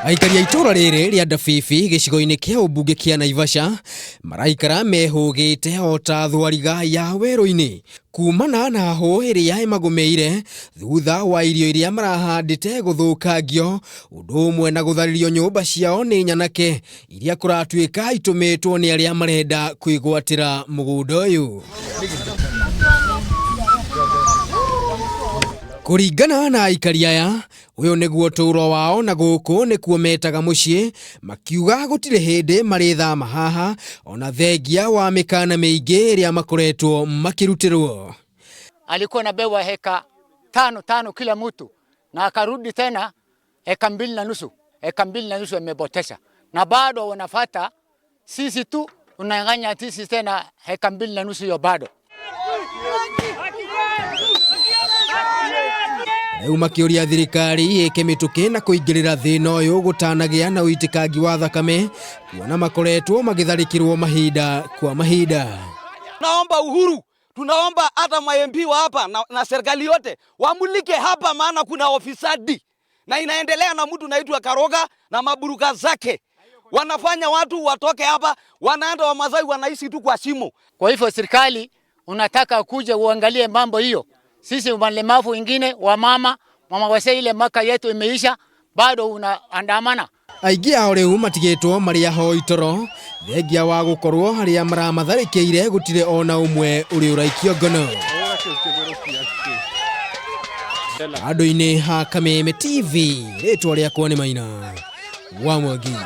Aikari a ituura riri ria Ndabibi gicigo-ini kia umbunge kia Naivasha maraikara mehugite ota thwariga ya weru-ini kumana na Hahu iria imagumiire thutha wa irio iria marahandite guthukangio undu umwe na gutharirio nyumba ciao ni nyanake iria kuratuika itumitwo ni aria marenda kwigwatira mugunda uyu. Kuringana na aikari aya, uyu niguo turo wao na guku nikuo metaga mucii, makiuga gutire hindi marithama haha ona thengia wa mikana miingi iria makoretwo makirutirwo. Alikuwa nabewa heka tano kila mtu na akarudi tena heka 2.5. Heka 2.5 amebotesha na bado wanafuata sisi tu unanganya sisi tena heka 2.5 hiyo bado. Rĩu makĩũria thirikari ĩkĩmĩtũke na kũingĩrĩra thĩna ũyũ gũtanagia na ũitikangi wa thakame kuona makoretwo magitharikirwo mahinda kwa mahinda. Naomba uhuru, tunaomba hata ma-MP wa hapa na serikali yote wamulike hapa, maana kuna ofisadi na inaendelea na mtu naitwa Karoga na maburuka zake. Wanafanya watu watoke hapa, wanaenda wa Masai wanaishi tu kwa simu. Kwa hivyo serikali unataka kuja uangalie mambo hiyo. Sisi walemavu wengine wa mama wase ile maka yetu imeisha bado unaandamana. Aingi ao riu matigitwo mari aho itoro thengia wa gukorwo haria maramatharikire gutire ona umwe uri uraikio ngono. Andu-ini ha Kameme TV ritwa riakwa ni Maina wa Mwangi.